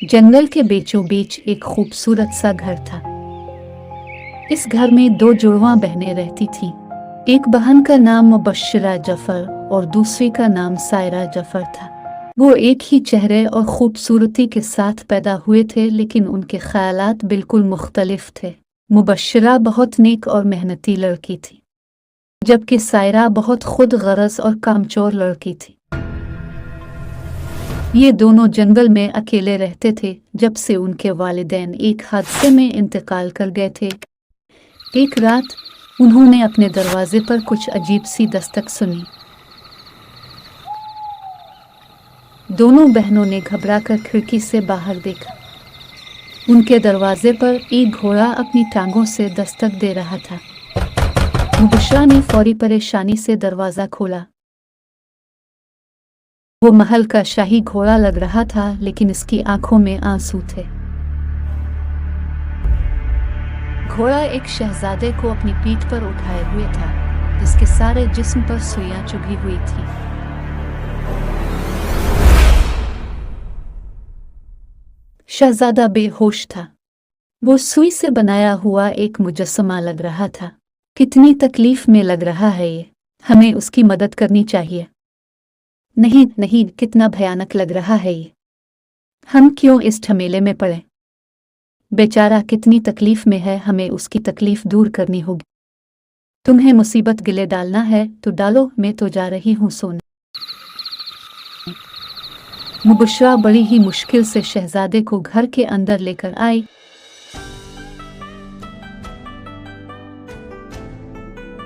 जंगल के बीचों बीच एक खूबसूरत सा घर था। इस घर में दो जुड़वां बहनें रहती थीं। एक बहन का नाम मुबश्शिरा जफर और दूसरी का नाम सायरा जफर था। वो एक ही चेहरे और खूबसूरती के साथ पैदा हुए थे, लेकिन उनके ख्यालात बिल्कुल मुख्तलिफ थे। मुबश्शिरा बहुत नेक और मेहनती लड़की थी, जबकि सायरा बहुत खुद गरज और कामचोर लड़की थी। ये दोनों जंगल में अकेले रहते थे जब से उनके वालिदैन एक हादसे में इंतकाल कर गए थे। एक रात उन्होंने अपने दरवाजे पर कुछ अजीब सी दस्तक सुनी। दोनों बहनों ने घबराकर खिड़की से बाहर देखा। उनके दरवाजे पर एक घोड़ा अपनी टांगों से दस्तक दे रहा था। मुबश्शिरा ने फौरी परेशानी से दरवाज़ा खोला। वो महल का शाही घोड़ा लग रहा था, लेकिन इसकी आंखों में आंसू थे। घोड़ा एक शहजादे को अपनी पीठ पर उठाए हुए था, जिसके सारे जिस्म पर सुइयां चुभी हुई थी। शहजादा बेहोश था। वो सुई से बनाया हुआ एक मुजस्समा लग रहा था। कितनी तकलीफ में लग रहा है ये, हमें उसकी मदद करनी चाहिए। नहीं नहीं, कितना भयानक लग रहा है ये, हम क्यों इस झमेले में पड़े। बेचारा कितनी तकलीफ में है, हमें उसकी तकलीफ दूर करनी होगी। तुम्हें मुसीबत गिले डालना है तो डालो, मैं तो जा रही हूँ सोने। मुबश्शिरा बड़ी ही मुश्किल से शहजादे को घर के अंदर लेकर आई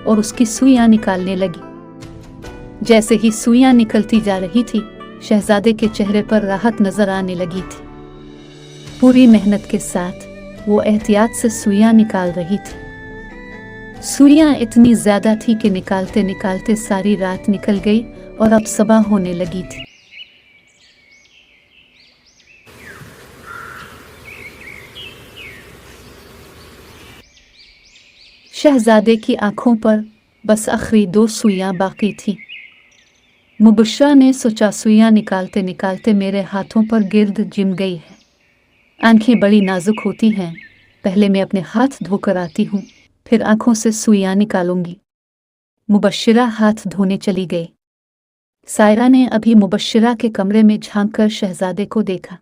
और उसकी सुइयां निकालने लगी। जैसे ही सुइयां निकलती जा रही थी, शहजादे के चेहरे पर राहत नजर आने लगी थी। पूरी मेहनत के साथ वो एहतियात से सुइयां निकाल रही थी। सुइयां इतनी ज्यादा थी कि निकालते निकालते सारी रात निकल गई और अब सुबह होने लगी थी। शहजादे की आंखों पर बस आखिरी 2 सुइयां बाकी थी। मुबश्शिरा ने सोचा, सुइयां निकालते निकालते मेरे हाथों पर गिर्द जिम गई है। आंखें बड़ी नाजुक होती हैं, पहले मैं अपने हाथ धोकर आती हूँ, फिर आंखों से सुइयां निकालूंगी। मुबश्शिरा हाथ धोने चली गई। सायरा ने अभी मुबश्शिरा के कमरे में झांककर शहजादे को देखा।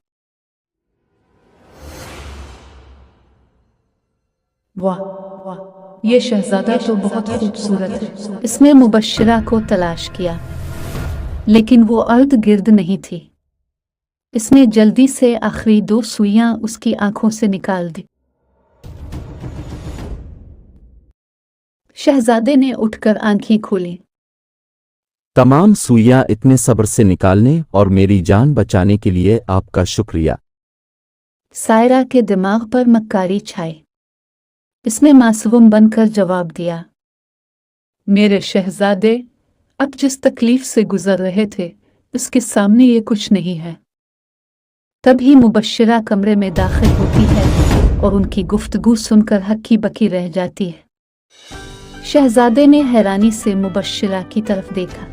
वाह वाह, ये शहजादा तो बहुत खूबसूरत है। इसने मुबश्शिरा को तलाश किया, लेकिन वो अर्ध गिर्द नहीं थी। इसने जल्दी से आखिरी 2 सुइयां उसकी आंखों से निकाल दी। शहजादे ने उठकर आंखें खोली। तमाम सुइयां इतने सब्र से निकालने और मेरी जान बचाने के लिए आपका शुक्रिया। सायरा के दिमाग पर मक्कारी छाई। इसने मासूम बनकर जवाब दिया, मेरे शहजादे, अब जिस तकलीफ से गुजर रहे थे, उसके सामने ये कुछ नहीं है। तभी मुबश्शिरा कमरे में दाखिल होती है और उनकी गुफ्तगू सुनकर हक्की बकी रह जाती है। शहजादे ने हैरानी से मुबश्शिरा की तरफ देखा।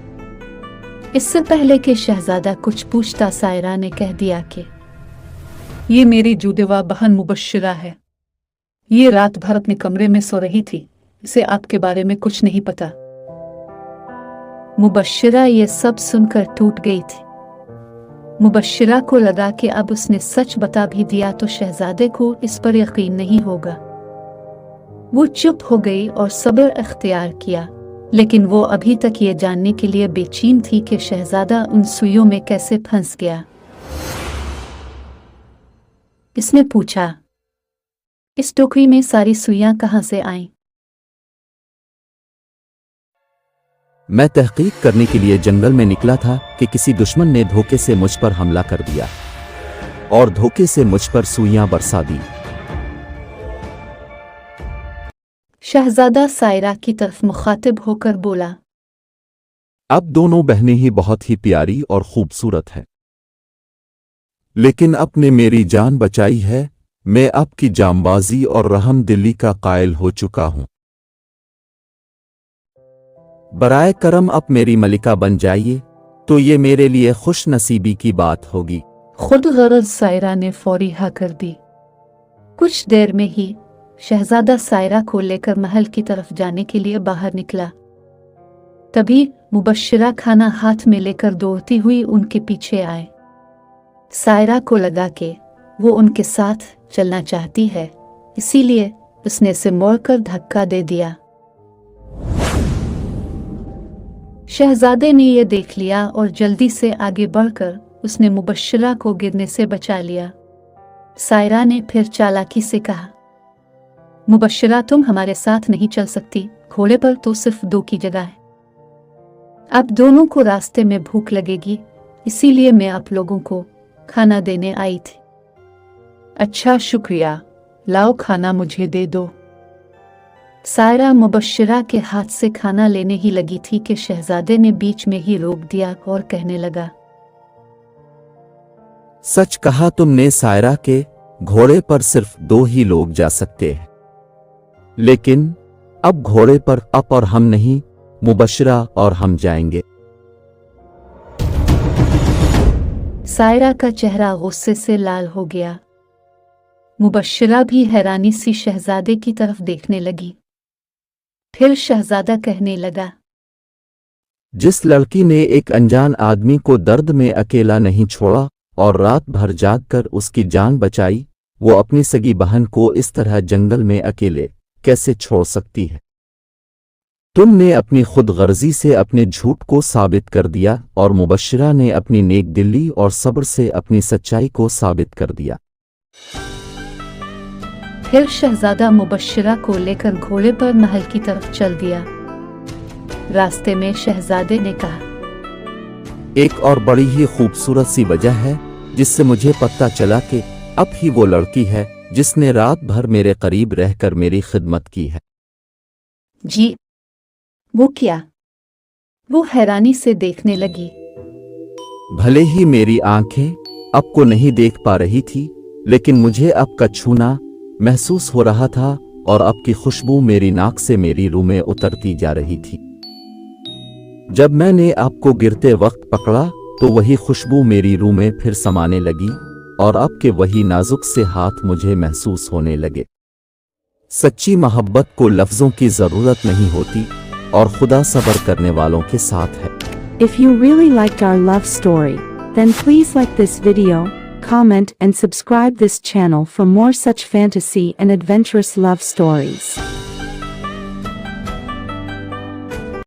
इससे पहले कि शहजादा कुछ पूछता, सायरा ने कह दिया कि ये मेरी जुड़वा बहन मुबश्शिरा है। ये रात भर अपने कमरे में सो रही थी, इसे आपके बारे में कुछ नहीं पता। मुबश्शिरा ये सब सुनकर टूट गई थी। मुबश्शिरा को लगा कि अब उसने सच बता भी दिया तो शहजादे को इस पर यकीन नहीं होगा। वो चुप हो गई और सब्र इख्तियार किया, लेकिन वो अभी तक ये जानने के लिए बेचैन थी कि शहजादा उन सुइयों में कैसे फंस गया। इसने पूछा, इस टोकरी में सारी सुइयां कहां से आईं? मैं तहकीक करने के लिए जंगल में निकला था कि किसी दुश्मन ने धोखे से मुझ पर हमला कर दिया और धोखे से मुझ पर सुइयां बरसा दी। शहजादा सायरा की तरफ मुखातिब होकर बोला, अब दोनों बहनें ही बहुत ही प्यारी और खूबसूरत हैं, लेकिन आपने मेरी जान बचाई है। मैं आपकी जांबाजी और रहम दिली का कायल हो चुका हूं। बराए करम आप मेरी मलिका बन जाइए तो ये मेरे लिए खुश नसीबी की बात होगी। खुद गरज सायरा ने फौरी हाँ कर दी। कुछ देर में ही शहजादा सायरा को लेकर महल की तरफ जाने के लिए बाहर निकला। तभी मुबश्शिरा खाना हाथ में लेकर दौड़ती हुई उनके पीछे आए। सायरा को लगा कि वो उनके साथ चलना चाहती है, इसीलिए उसने उसे मोड़कर धक्का दे दिया। शहजादे ने यह देख लिया और जल्दी से आगे बढ़कर उसने मुबश्शिरा को गिरने से बचा लिया। सायरा ने फिर चालाकी से कहा, मुबश्शिरा तुम हमारे साथ नहीं चल सकती, घोड़े पर तो सिर्फ 2 की जगह है। अब दोनों को रास्ते में भूख लगेगी, इसीलिए मैं आप लोगों को खाना देने आई थी। अच्छा शुक्रिया, लाओ खाना मुझे दे दो। सायरा मुबश्शिरा के हाथ से खाना लेने ही लगी थी कि शहजादे ने बीच में ही रोक दिया और कहने लगा, सच कहा तुमने सायरा, के घोड़े पर सिर्फ 2 ही लोग जा सकते हैं, लेकिन अब घोड़े पर आप और हम नहीं, मुबश्शिरा और हम जाएंगे। सायरा का चेहरा गुस्से से लाल हो गया। मुबश्शिरा भी हैरानी सी शहजादे की तरफ देखने लगी। फिर शहजादा कहने लगा, जिस लड़की ने एक अनजान आदमी को दर्द में अकेला नहीं छोड़ा और रात भर जागकर उसकी जान बचाई, वो अपनी सगी बहन को इस तरह जंगल में अकेले कैसे छोड़ सकती है? तुमने अपनी खुदगर्जी से अपने झूठ को साबित कर दिया और मुबश्शिरा ने अपनी नेक दिली और सब्र से अपनी सच्चाई को साबित कर दिया। फिर शहजादा मुबश्शिरा को लेकर घोड़े पर महल की तरफ चल दिया। रास्ते में शहजादे ने कहा, एक और बड़ी ही खूबसूरत सी वजह है जिससे मुझे पता चला कि अब ही वो लड़की है जिसने रात भर मेरे करीब रहकर मेरी खिदमत की है। जी, वो क्या? वो हैरानी से देखने लगी। भले ही मेरी आंखें आपको नहीं देख पा रही थी, लेकिन मुझे आपका छूना महसूस हो रहा था और आपकी खुशबू मेरी नाक से मेरी रूह में उतरती जा रही थी। जब मैंने आपको गिरते वक्त पकड़ा तो वही खुशबू मेरी रूह में फिर समाने लगी और आपके वही नाजुक से हाथ मुझे महसूस होने लगे। सच्ची मोहब्बत को लफ्जों की जरूरत नहीं होती और खुदा सब्र करने वालों के साथ है। If you really liked our love story, then please like this video, comment and subscribe this channel for more such fantasy and adventurous love stories.